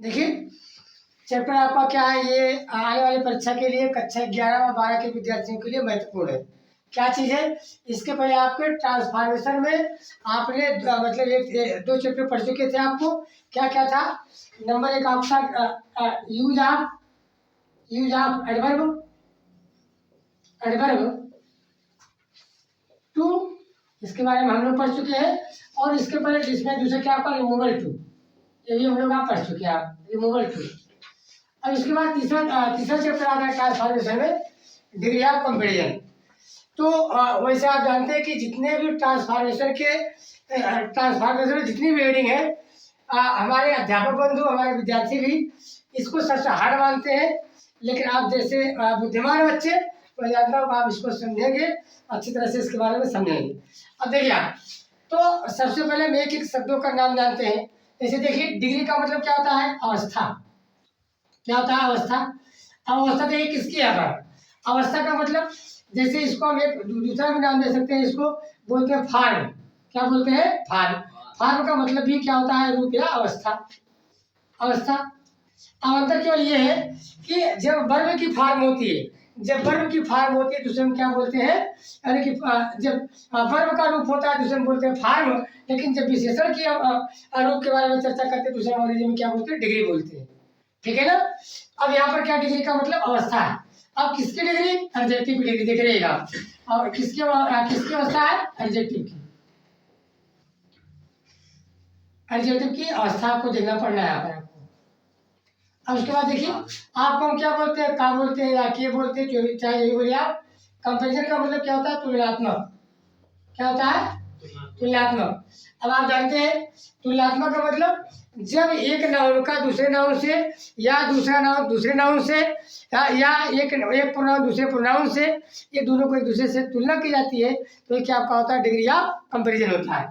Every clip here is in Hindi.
देखिए चैप्टर आपका क्या है, ये आने वाली परीक्षा के लिए कक्षा 11 और 12 के विद्यार्थियों के लिए महत्वपूर्ण है। क्या चीज़ है? इसके पहले आपके ट्रांसफॉर्मेशन में आपने मतलब एक दो चैप्टर पढ़ चुके थे। आपको क्या क्या था? नंबर एक आपका यूज ऑफ एडवर्ब टू, इसके बारे में हम लोग पढ़ चुके हैं। और इसके पहले जिसमें दूसरा क्या आपका रिमूवल टू, ये भी हम लोग आप पढ़ चुके हैं, आप रिमूवल टू। अब इसके बाद तीसरा चैप्टर आता है ट्रांसफॉर्मेशन में डिग्री ऑफ कंपेरिजन। तो वैसे आप जानते हैं कि जितने भी ट्रांसफॉर्मेशन में जितनी भी हेडिंग है, हमारे अध्यापक बंधु, हमारे विद्यार्थी भी इसको सबसे हार्ड मानते हैं। लेकिन आप जैसे बुद्धिमान बच्चे, मैं जानता हूँ आप इसको समझेंगे, अच्छी तरह से इसके बारे में समझेंगे। अब देखिए आप, तो सबसे पहले हम एक एक शब्दों का नाम जानते हैं। जैसे देखिए डिग्री का मतलब क्या होता है? अवस्था। क्या होता है? अवस्था। अब अवस्था देखिए किसकी है? अवस्था का मतलब जैसे इसको हम एक दूसरा भी नाम दे सकते हैं, इसको बोलते हैं फॉर्म। क्या बोलते हैं? फॉर्म। फॉर्म का मतलब भी क्या होता है? रूप या अवस्था। अवस्था। अब अंतर केवल ये है कि जब वर्ब की फॉर्म होती है, तो उसे हम क्या बोलते हैं? यानी कि जब वर्ब का रूप होता है तो उसे हम बोलते हैं फॉर्म। लेकिन जब विशेषण की रूप के बारे में चर्चा करते हैं तो उसे अंग्रेजी में क्या बोलते हैं? डिग्री बोलते हैं। ठीक है ना? अब यहाँ पर क्या डिग्री का मतलब अवस्था है। अब किसकी डिग्री? एडजेक्टिव की डिग्री दिख रहेगा। और किसकी अवस्था है? एडजेक्टिव की। एडजेक्टिव की अवस्था आपको देखना पड़ना है यहाँ पर आपको। अब उसके बाद देखिए आपको हम क्या बोलते हैं? का बोलते हैं या के बोलते हैं, जो भी चाहे यही बोलिए आप। कंपेरिजन का मतलब क्या होता है? तुलनात्मक। क्या होता है? तुलनात्मक। अब आप जानते हैं तुलनात्मक का मतलब जब एक नाउन का दूसरे नाउन से, या दूसरा नाउन दूसरे नाउन से, या एक प्रोनाउन दूसरे प्रोनाउन से, ये दोनों को एक दूसरे से तुलना की जाती है, तो ये क्या आपका होता है? डिग्री ऑफ कंपेरिजन होता है।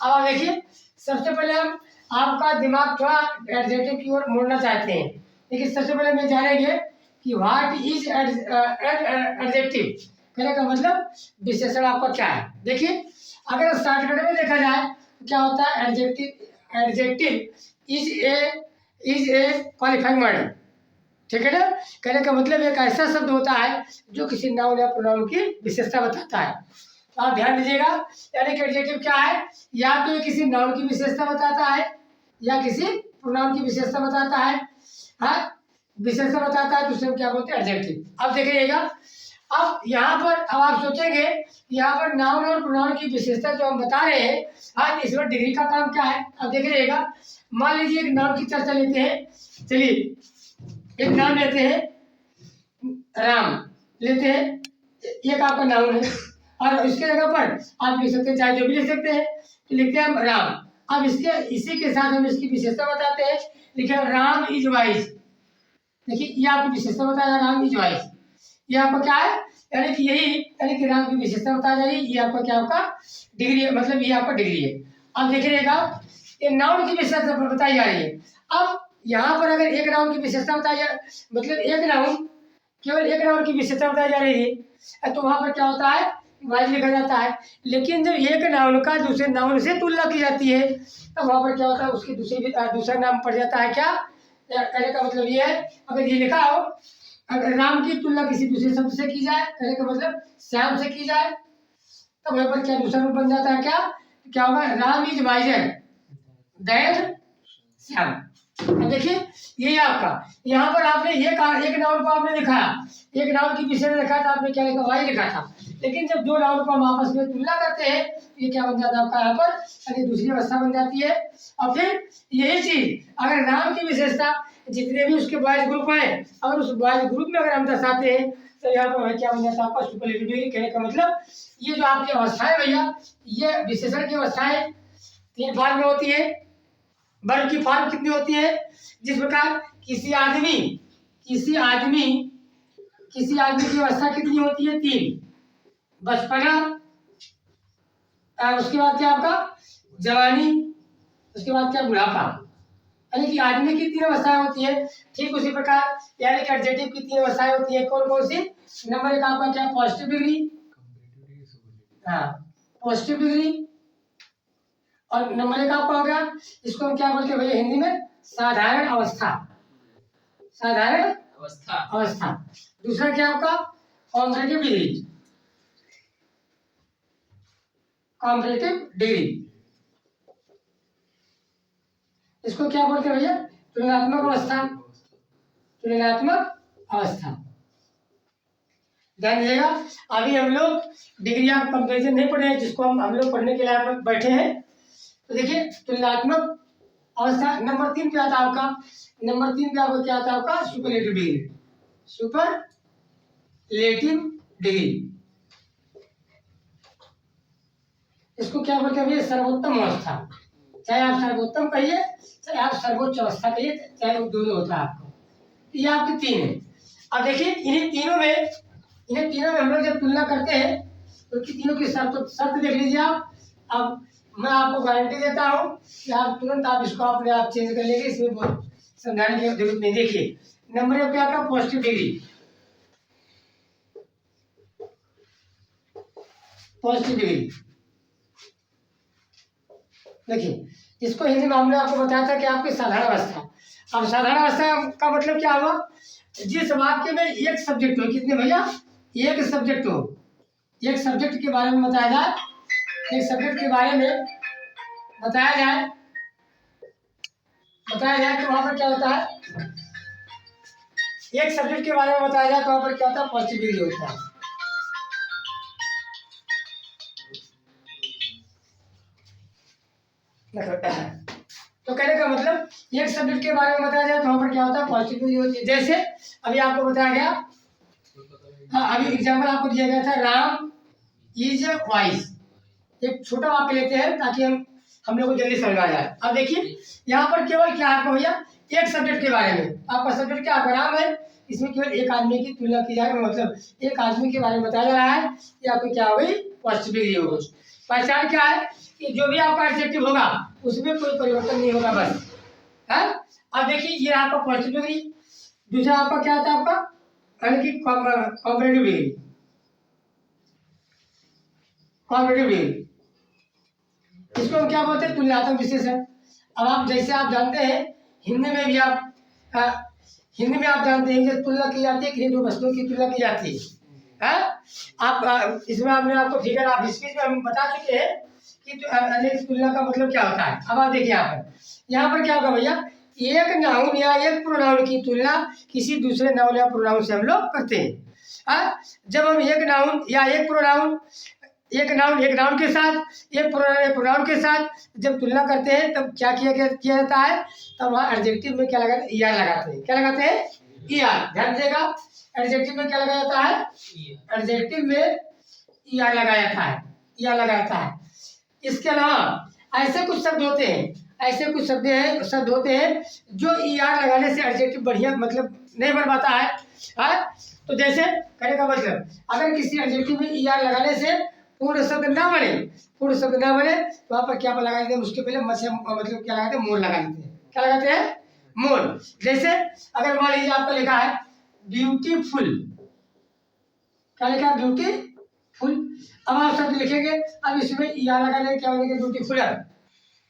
अब आप देखिए सबसे पहले हम आपका दिमाग थोड़ा एडजेक्टिव की ओर मोड़ना चाहते हैं। लेकिन सबसे पहले मैं जानेंगे कि व्हाट इज एडजेक्टिव। कहने का मतलब विशेषण आपका क्या है। देखिए अगर शॉर्टकट में देखा जाए तो क्या होता है? Adjective is a qualifying word. ठीक है ना? कहने का मतलब एक ऐसा शब्द होता है जो किसी नाउन या प्रोनाउन की विशेषता बताता है। तो आप ध्यान दीजिएगा, यानी कि एडजेक्टिव क्या है? या तो ये किसी नाउन की विशेषता बताता है या किसी प्रोनाउन की विशेषता बताता है। हाँ, विशेषता बताता है तो उसे क्या बोलते हैं? एडजेक्टिव। अब देखिएगा, अब यहाँ पर अब आप सोचेंगे यहाँ पर नाउन और प्रोनाउन की विशेषता जो हम बता रहे हैं, हाँ, इसमें डिग्री का काम क्या है? अब देखिएगा, मान लीजिए एक नाउन की चर्चा लेते हैं। चलिए एक नाम लेते हैं, राम लेते हैं, एक आपका नाउन है और इसके जगह पर आप लिख सकते हैं, चाहे जो भी लिख सकते हैं, तो लिखते हैं हम राम। अब इसी के साथ हम इसकी विशेषता बताते हैं, लिखे राम इज वाइज। देखिए ये आपकी विशेषता बताया, राम इज वाइज। ये आपका क्या है? यानी कि यही, यानी कि राम की विशेषता बताई जा रही है। ये आपका क्या आपका डिग्री है, मतलब ये आपका डिग्री है। अब देखिएगा ये नाउन की विशेषता बताई जा रही है। अब यहाँ पर अगर एक नाउन की विशेषता बताई जा, मतलब एक नाउन, केवल एक नाउन की विशेषता बताई जा रही है, तो वहाँ पर क्या होता है? वाइज लिखा जाता है। लेकिन जब एक नाउन का दूसरे नाउन से तुलना की जाती है, तब वहाँ पर क्या होता है? उसकी दूसरा नाम पड़ जाता है। क्या कहने का मतलब ये है, अगर ये लिखा हो, अगर राम की तुलना किसी दूसरे शब्द से की जाए, कहने का मतलब श्याम से की जाए, तब वहाँ पर क्या दूसरा रूप बन जाता है? क्या होगा? Ram is visor then Shyam. अब देखिए यही आपका, यहाँ पर आपने एक नाउन को आपने लिखा, एक नाउन की विशेषण लिखा था, आपने क्या लिखा? वाई लिखा था। लेकिन जब दो नाउन को हम आपस में तुलना करते हैं, ये क्या बन जाता है आपका? यहाँ पर यानी दूसरी अवस्था बन जाती है। और फिर यही चीज अगर नाम की विशेषता जितने भी उसके बॉयज ग्रुप हैं, अगर उस बॉयज ग्रुप में अगर हम दर्शाते हैं, तो यहाँ पर क्या बन जाता है आपका? Superlative degree. कहने का मतलब ये जो आपकी अवस्था है भैया, ये विशेषण की अवस्थाएं 3 फॉर्म में होती है। वर्ब की फॉर्म कितनी होती है? जिस प्रकार किसी आदमी की अवस्था कितनी होती है? 3। बचपना, उसके बाद क्या आपका? जवानी, उसके बाद क्या? बुढ़ापा। यानी कि आदमी की 3 अवस्थाएं होती है। ठीक उसी प्रकार यानी कि एडजेक्टिव की 3 अवस्थाएं होती है। कौन कौन सी? नंबर 1 आपका क्या? Positive degree. हाँ, पॉजिटिव डिग्री। और नंबर 1 आपका हो गया, इसको हम क्या बोलते हैं भैया हिंदी में? साधारण अवस्था, साधारण अवस्था। अवस्था। दूसरा क्या आपका कॉम्परेटिव डिग्री, कॉम्परेटिव डिग्री। इसको क्या बोलते हैं भैया? तुलनात्मक अवस्था, तुलनात्मक अवस्था। ध्यान दीजिएगा, अभी हम लोग डिग्री ऑफ कंपैरिजन नहीं पढ़े हैं, जिसको हम लोग पढ़ने के लिए यहाँ पर बैठे हैं। तो देखिए तुलनात्मक अवस्था नंबर 3 पे आता है आपका, नंबर 3 पे आपको क्या आता है आपका? Superlative degree, superlative degree. इसको क्या बोलते हैं भैया? सर्वोत्तम अवस्था। चाहे आप सर्वोत्तम कहिए, चाहे आप सर्वोच्च अवस्था कहिए, चाहे वो दोनों होता है आपको। ये आपके 3 है। अब देखिए इन्हीं तीनों में हम लोग जब तुलना करते हैं तो तीनों की शर्त देख लीजिए आप। अब मैं आपको गारंटी देता हूँ कि आप तुरंत आप इसको अपने आप चेंज कर लेंगे, इसमें बहुत समझाने की जरूरत नहीं। देखिए नंबर 1 पे आपका पॉजिटिव डिग्री, पॉजिटिव डिग्री। देखिए इसको हिंदी में हमने आपको बताया था कि आपकी साधारण अवस्था। अब साधारण अवस्था का मतलब क्या हुआ? जिस वाक्य में एक सब्जेक्ट हो, कितने भैया? एक सब्जेक्ट हो, एक सब्जेक्ट के बारे में बताया जाए, एक सब्जेक्ट के बारे में बताया जाए तो वहां पर क्या होता है? एक सब्जेक्ट के बारे में बताया जाए तो वहां पर क्या होता है? पॉजिटिव डिग्री होता है। तो कहने का मतलब एक सब्जेक्ट के बारे में बताया जाए तो वहां पर क्या होता है? पॉजिटिव डिग्री होती है। जैसे अभी आपको बताया गया, अभी एग्जाम्पल आपको दिया गया था, राम इज वाइज। एक छोटा वाक्य लेते हैं ताकि हम लोग को जल्दी समझ आ जाए। अब देखिए यहाँ पर केवल क्या है भैया? एक सब्जेक्ट के बारे में। आपका सब्जेक्ट क्या आपका राम है, इसमें केवल एक आदमी की तुलना की जाएगी, मतलब एक आदमी के बारे में बताया जा रहा है। ये आपको क्या हो गई? पॉजिटिव डिग्री हो गई। पहचान क्या है कि जो भी आपका एडजेक्टिव होगा उसमें कोई परिवर्तन नहीं होगा, बस है। अब देखिए ये आपका पॉजिटिव डिग्री। दूसरा आपका क्या होता है? आपका यानी कि कॉम्परेटिव डिग्री, कॉम्परेटिव डिग्री। इसको हम क्या बोलते हैं? तुलनात्मक विशेषण। अब आप जैसे आप जानते हैं हिंदी में भी आप हिंदी में आप जानते हैं कि तुलना की जाती है, किन्हीं दो वस्तुओं की तुलना की जाती है। आप इसमें हमने आपको फिगर ऑफ स्पीच में हम बता चुके हैं कि अनेक तुलना का मतलब क्या होता है। अब आप देखिए यहाँ पर क्या होगा भैया? एक नाउन या एक प्रोनाउन की तुलना किसी दूसरे नाउन या प्रोनाउन से हम लोग करते हैं। जब हम एक नाउन या एक प्रोनाउन, एक नाउन के साथ, एक प्रोनाउन के साथ जब तुलना करते हैं तब क्या किया जाता है? तब वहाँ एडजेक्टिव में क्या लगाते हैं? ईआर लगाते हैं। क्या लगाते हैं? ईआर। ध्यान दीजिएगा, एडजेक्टिव में क्या लगाया जाता है? एडजेक्टिव में ईआर लगाया जाता है, ईआर लगाया जाता है। इसके अलावा ऐसे कुछ शब्द होते हैं, ऐसे कुछ शब्द होते हैं जो ईआर लगाने से एडजेक्टिव बढ़िया मतलब नहीं बन पाता है। तो जैसे कहने का मतलब अगर किसी एडजेक्टिव में ईआर लगाने से पूर्ण शब्द ना बने, पूर्ण शब्द ना बने तो वहाँ पर क्या लगा देते हैं? उसके पहले मतलब क्या लगाते हैं? मोर लगा देते हैं। क्या लगाते हैं? मोर। जैसे अगर मान लीजिए आपका लिखा है ब्यूटीफुल, क्या लिखा है? ब्यूटीफुल। अब आप शब्द लिखेंगे, अब इसमें ईआर लगाने क्या बोलेंगे? ब्यूटीफुल।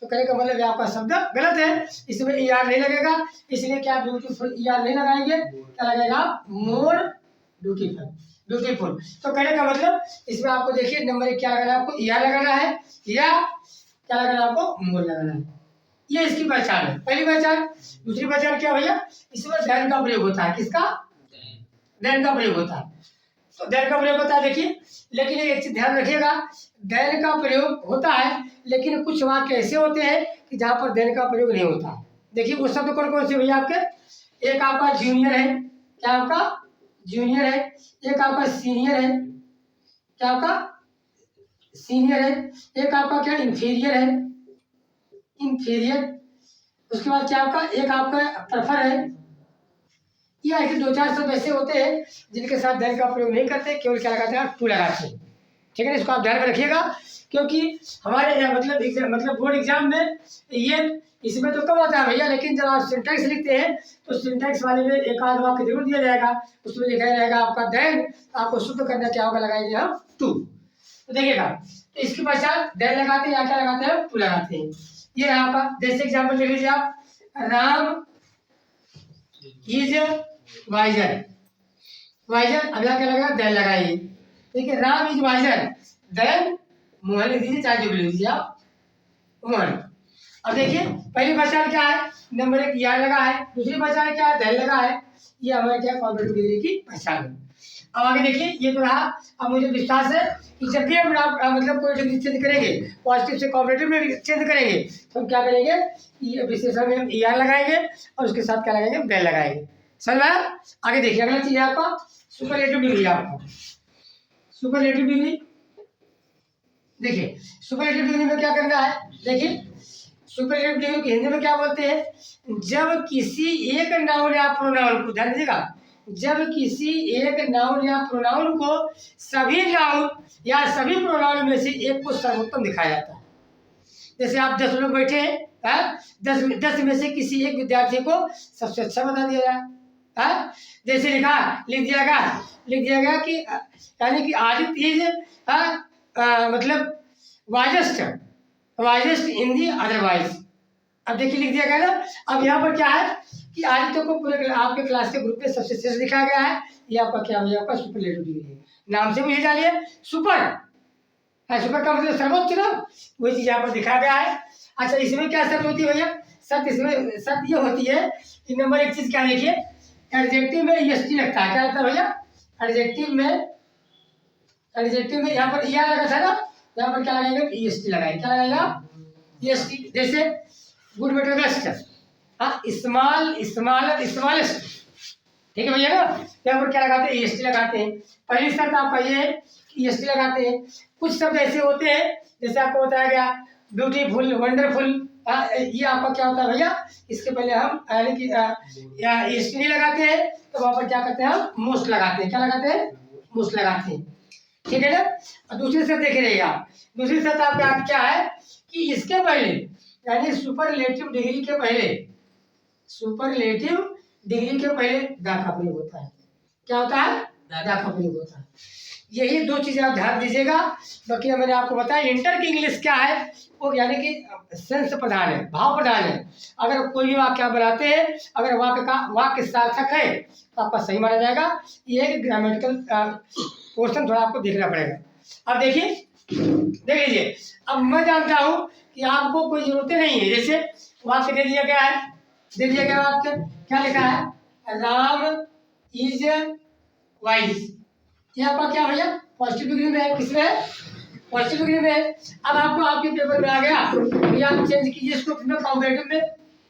तो कहने का मतलब आपका शब्द गलत है, इसमें ईआर नहीं लगेगा, इसलिए क्या ब्यूटीफुल ईआर नहीं लगाएंगे, क्या लगेगा? More beautiful, beautiful. तो कहने का मतलब इसमें आपको देखिए नंबर 1 क्या लगाना है? आपको ईआर लगाना है या क्या लगाना है? आपको मोर लगाना है। ये इसकी पहचान है, पहली पहचान। दूसरी पहचान क्या भैया? इसमें देन का प्रयोग होता है। किसका? देन का प्रयोग होता है। तो देन का प्रयोग होता है देखिए, लेकिन एक चीज ध्यान रखिएगा, देन का प्रयोग होता है लेकिन कुछ वाक्य ऐसे होते हैं कि जहाँ पर देन का प्रयोग नहीं होता। देखिए वो शब्द कौन कौन से भैया आपके? एक आपका जूनियर है, क्या आपका? जूनियर है। एक आपका सीनियर है, क्या आपका? सीनियर है। एक आपका क्या? इंफीरियर है, इंफीरियर। उसके बाद क्या आपका? एक आपका प्रेफर है। या ऐसे 2-4 शब्द ऐसे होते हैं जिनके साथ देन का प्रयोग नहीं करते, केवल क्या लगाते हैं? टू लगाते हैं। ठीक है ना, इसको आप ध्यान में रखिएगा क्योंकि हमारे मतलब बोर्ड एग्जाम में ये इसमें तो कम आता है भैया, लेकिन जब आप सिंटैक्स लिखते हैं तो सिंटैक्स वाले में एक आध वाक्य जरूर दिया जाएगा, उसमें लिखा रहेगा आपका देन, आपको शुद्ध करना क्या होगा? लगाएंगे हम टू। तो देखिएगा, तो इसकी पहचान देन लगाते हैं या क्या लगाते हैं? टू लगाते हैं। ये आपका जैसे एग्जाम्पल ले लीजिए आप, राम इज वाइजर, वाइजर अगला क्या लगा, देन लगाइए। देखिए Ram is visor then Mohan लिख दीजिए, चाहे जो भी लिख दीजिए आप, मोहन। अब देखिए पहली पहचान क्या है, नंबर एक यार लगा है, दूसरी पहचान क्या है, देन लगा है। ये हमारे क्या कॉम्पिटिटिव डिग्री की पहचान है। अब आगे देखिए ये तो रहा। अब मुझे विश्वास है कि जब भी हम मतलब कोई डिग्री चेंज करेंगे, पॉजिटिव से कॉम्पिटिटिव में चेंज करेंगे, तो हम क्या करेंगे, ये विशेषण में हम ER लगाएंगे और उसके साथ क्या लगाएंगे, देन लगाएंगे। समझ में आया? आगे देखिए अगला चीज है आपका सुपरलेटिव डिग्री। आपका सुपरलेटिव डिग्री, देखिए सुपरलेटिव डिग्री में क्या करना है, देखिए सुपरलेटिव डिग्री को हिंदी में क्या बोलते हैं, जब किसी एक नाउन या प्रोनाउन को, ध्यान दीजिएगा, जब किसी एक नाउन या प्रोनाउन को सभी नाउन या सभी प्रोनाउन में से एक को सर्वोत्तम दिखाया जाता है। जैसे आप 10 लोग बैठे हैं, 10 में से किसी एक विद्यार्थी को सबसे अच्छा बता दिया जाए है। जैसे लिख दिया गया कि यानी कि आदित्य इज मतलब वाइजेस्ट इन दी अदरवाइज। अब देखिए लिख दिया गया ना। अब यहाँ पर क्या है कि आदित्य को पूरे आपके क्लास के ग्रुप में सबसे श्रेष्ठ दिखाया गया है। ये आपका क्या हो, आपका सुपरलेटिव डिग्री है। नाम से मुझे डालिए सुपर है, सुपर का मतलब सर्वोच्च ना, वही चीज यहाँ पर दिखाया गया है। अच्छा इसमें क्या शर्त होती है भैया, इसमें शर्त ये होती है कि नंबर एक चीज क्या देखिए, एडजेक्टिव में EST लगता है। क्या लगता है भैया, एडजेक्टिव में यहाँ पर ER लगा था ना, यहाँ पर क्या लगाएगा, EST लगाएगा। क्या लगाएगा, EST। जैसे गुड बेटर बेस्ट, हाँ स्मॉलेस्ट, ठीक है भैया ना। यहाँ पर क्या लगाते हैं, EST लगाते हैं। पहली शर्त आपका ये है कि EST लगाते हैं। कुछ शब्द ऐसे होते हैं जैसे आपको बताया गया ब्यूटीफुल, वंडरफुल, ये आपका क्या होता है भैया, इसके पहले हम यानी कि EST नहीं लगाते हैं, तो वहाँ पर क्या करते हैं, हम मोस्ट लगाते हैं। क्या लगाते हैं, मोस्ट लगाते हैं, ठीक है ना। और दूसरी शर्त देखे रहिएगा, दूसरी शर्त आपका क्या है कि इसके पहले यानी सुपरलेटिव डिग्री के पहले, सुपरलेटिव डिग्री के पहले दा का प्रयोग होता है। क्या होता है, दा का प्रयोग होता है। यही दो चीजें आप ध्यान दीजिएगा। बाकी मैंने आपको बताया इंटर की इंग्लिश क्या है, वो यानी कि सेंस प्रधान है, भाव प्रधान है। अगर कोई भी वाक्य बनाते हैं, अगर वाक्य सार्थक है तो आपका सही माना जाएगा। ये एक ग्रामेटिकल पोर्शन थोड़ा आपको देखना पड़ेगा। अब देखिए देख लीजिए, अब मैं जानता हूँ कि आपको कोई जरूरतें नहीं है। जैसे वाक्य दे दिया गया है, दे दिया गया वाक्य क्या लिखा है, राम इज वाइज। ये आपका क्या भैया, पॉजिटिव डिग्री में है। किसमें है, पॉजिटिव डिग्री में है। अब आपको आपके पेपर में आ गया, आप चेंज कीजिए इसको कॉम्पिटिटिव में।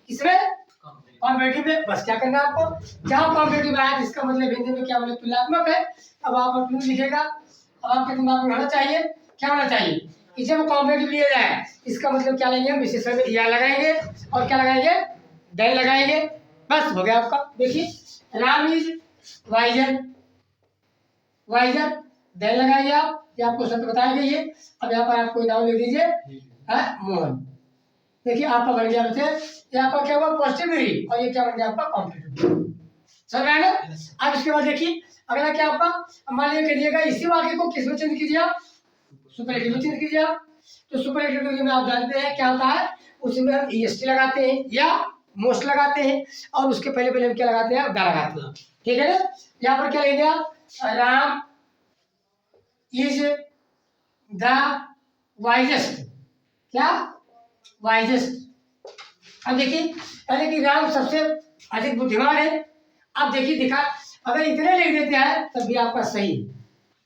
किसमें, कॉम्पिटिटिव में। बस क्या करना है आपको, जहाँ कॉम्पिटिटिव आया इसका मतलब हिंदी में क्या मतलब तुलनात्मक है। अब आप अपने लिखेगा, अब आपके दिमाग में होना चाहिए, क्या होना चाहिए कि जब कॉम्पिटिटिव लिया जाए इसका मतलब क्या लेंगे, हम विशेषण में ER लगाएंगे और क्या लगाएंगे, देन लगाएंगे। बस हो गया आपका। देखिए राम इज वाइजर, देन लगाएंगे आप, ये आपको शब्द बताया गई है। अब यहाँ पर आप कोई नाम लिख दीजिए, मोहन। देखिए आपका बन गया बच्चे, ये आपका क्या हुआ, पॉजिटिव डिग्री, और ये क्या बन गया आपका कॉम्पिटिटिव। समझ में आया ना। अब इसके बाद देखिए अगला क्या आपका, मान लीजिए करिएगा इसी वाक्य को किस में चेंज कीजिए आप, सुपरलेटिव में चेंज कीजिए आप। तो सुपरलेटिव डिग्री में आप जानते हैं क्या होता है, उसमें हम EST लगाते हैं या मोस्ट लगाते हैं, और उसके पहले हम क्या लगाते हैं, दा लगाते हैं। ठीक है ना। यहाँ पर क्या लेंगे आप, राम इज द वाइजेस्ट, क्या, वाइजेस्ट। अब देखिए यानी कि राम सबसे अधिक बुद्धिमान है। अब देखिए दिखा, अगर इतने लिख देते हैं तब भी आपका सही,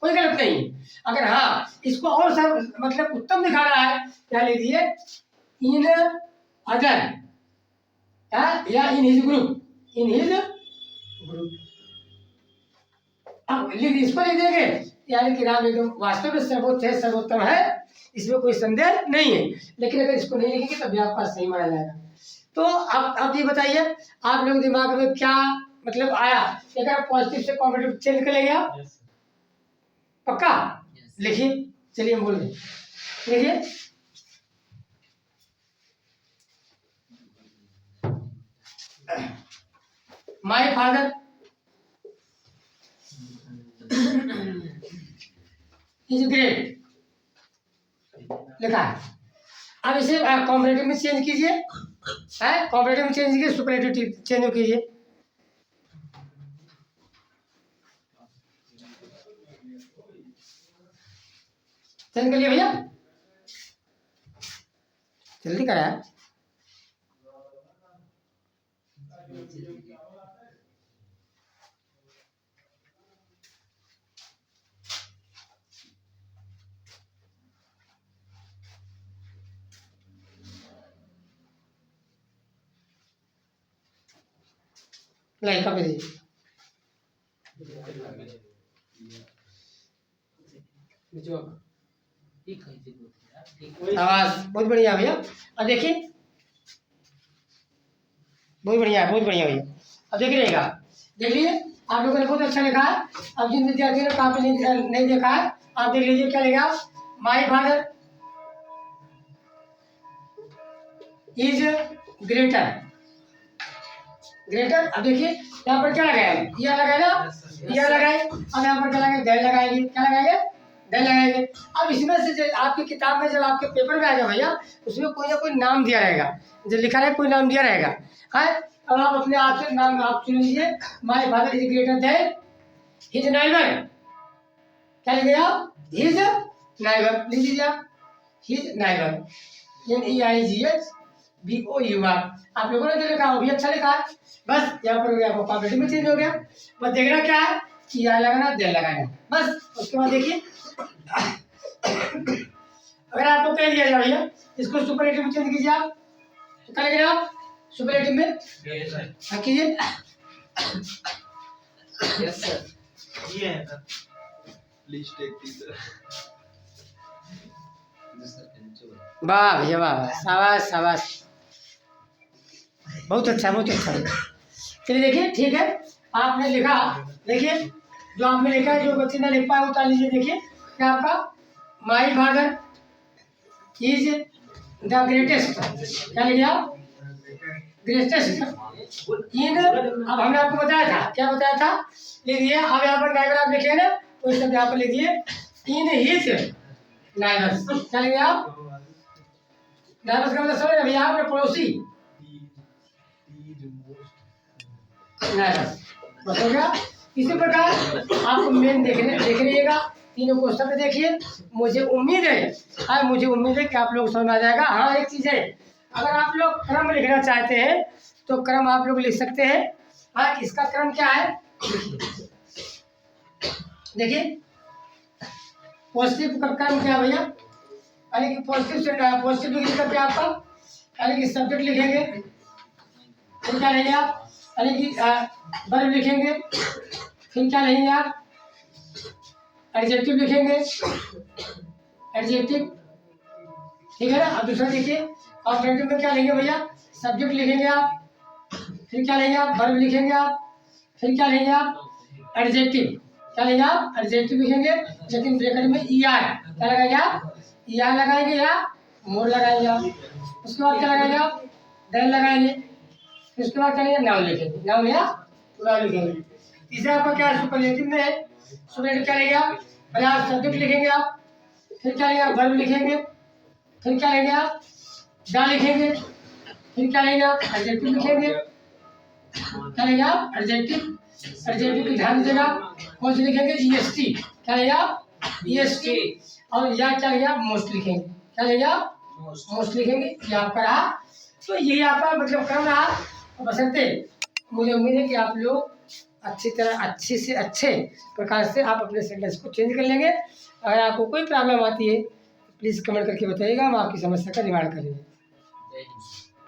कोई गलत नहीं। अगर हाँ इसको और सब मतलब उत्तम दिखाना है, क्या लीजिए, इन अदर या इन हिज ग्रुप, अब इसको लिख देंगे यानी कि राम एकदम वास्तव में सर्वोच्च है, सर्वोत्तम है, इसमें कोई संदेह नहीं है। लेकिन अगर इसको नहीं लिखेंगे तब भी आपका सही माना जाएगा। तो आप ये बताइए आप लोग दिमाग में क्या मतलब आया, अगर पॉजिटिव से कॉम्पिटिटिव चेंज कर लेंगे आप, पक्का लिखिए। चलिए हम बोल रहे लिखिए, माय फादर इज ग्रेट लिखा है। अब इसे कॉम्पिटिटिव में चेंज कीजिए, है। कॉम्परेटिव में चेंज कीजिए, सुपरलेटिव चेंज कीजिए। चेंज कर लिया भैया, जल्दी कराया। नहीं कभी नहीं। आवाज बहुत बढ़िया भैया। अब देखिए, बहुत बढ़िया है, बहुत बढ़िया भैया। अब देख रहिएगा, देखिए आप लोगों ने बहुत अच्छा लिखा है। अब जिन विद्यार्थियों ने काफी नहीं देखा है, आप देख लीजिए क्या लिखा। My father is greater, greater. अब देखिए यहाँ पर क्या लगाया, यह लगाए ना, यह लगाए। अब यहाँ पर क्या लगाए, देन लगाएंगे, क्या लगाएंगे, देन लगाएंगे। अब इसमें से आपकी किताब में जब आपके पेपर में आएगा भैया, उसमें कोई ना कोई नाम दिया रहेगा, जो लिखा रहेगा कोई नाम दिया रहेगा, है। अब आप अपने आप से नाम आप चुन लीजिए। My father is greater than his neighbour, क्या लिखिए आप, हिज नाइबर लिख लीजिए आप, हिज नाइबर, NEIGHBOUR। आप लोगों ने जो लिखा वो भी अच्छा लिखा है। बस यहाँ पर हो गया, कॉम्परेटिव में चेंज हो गया। बस देखना क्या है कि यहाँ लगाना, देन लगाना, बस। उसके बाद देखिए अगर आपको कह दिया जाए भैया इसको सुपरलेटिव में चेंज कीजिए आप, तो क्या लगेगा आप सुपरलेटिव में कीजिए। यस सर, ये है सर, प्लीज टेक दिस। वाह भैया वाह, शाबाश शाबाश, बहुत अच्छा, बहुत अच्छा। चलिए देखिए, ठीक है, आपने लिखा, देखिए जो आपने लिखा है, जो बच्चे ने लिख पाया उतार लीजिए। देखिए क्या आपका, my father is the greatest, क्या लिखिए आप, ग्रेटेस्ट इन। अब हमने आपको बताया था, क्या बताया था, लिखिए। अब यहाँ पर नाइबर आप लिखे ना, तो इस यहाँ पर लिखिए इन हिज नाइबर्स, क्या लिखिए आप, नाइबर्स का मतलब समझ भैया आपने, पड़ोसी नाइबर्स, बस हो गया। इसी प्रकार आपको मेन देख रहिएगा, तीनों क्वेश्चन देखिए। मुझे उम्मीद है कि आप लोग समझ में आ जाएगा। हाँ एक चीज़ है, अगर आप लोग क्रम लिखना चाहते हैं तो क्रम आप लोग लिख सकते हैं। हाँ, इसका क्रम क्या है, देखिए पॉजिटिव का क्रम क्या है भैया, यानी कि पॉजिटिव से पॉजिटिव डिग्री का क्या आपका, यानी कि सब्जेक्ट लिखेंगे, फिर क्या लेंगे आप, यानी कि वर्ब लिखेंगे, फिर क्या लेंगे आप, एडजेक्टिव लिखेंगे, एडजेक्टिव, ठीक है ना। अब दूसरा देखिए, कॉम्परेटिव में क्या लेंगे भैया, सब्जेक्ट लिखेंगे आप, फिर क्या लेंगे आप, वर्ब लिखेंगे आप, फिर क्या लेंगे आप, एडजेक्टिव, क्या लेंगे आप, एडजेक्टिव लिखेंगे, लेकिन ब्रैकेट में ER, क्या लगाएंगे आप, ER लगाएंगे या मोर लगाएंगे आप। उसके बाद क्या लगाएंगे आप, देन लगाएंगे, फिर उसके बाद क्या लेंगे, नाउन लिखेंगे, नाउन या नाउन लिखेंगे। तीसरा आपका क्या है, सुपरलेटिव में है, सुपरलेटिव क्या लेंगे आप, पहले आप सब्जेक्ट लिखेंगे आप, फिर क्या लेंगे आप, वर्ब लिखेंगे, फिर क्या लेंगे आप, दा लिखेंगे, फिर क्या लेंगे आप, एडजेक्टिव लिखेंगे, क्या लेंगे आप, एडजेक्टिव, एडजेक्टिव की ध्यान दीजिएगा, कौन सी लिखेंगे, EST, क्या लेंगे आप, EST, और या क्या लेंगे आप, मोस्ट लिखेंगे, क्या लेंगे आप, मोस्ट लिखेंगे। ये आपका रहा, तो यही आपका मतलब क्रम रहा। बसंते मुझे उम्मीद है कि आप लोग अच्छी तरह, अच्छे से अच्छे प्रकार से आप अपने सेंटेंस को चेंज कर लेंगे। अगर आपको कोई प्रॉब्लम आती है प्लीज़ कमेंट करके बताइएगा, हम आपकी समस्या का निवारण करेंगे।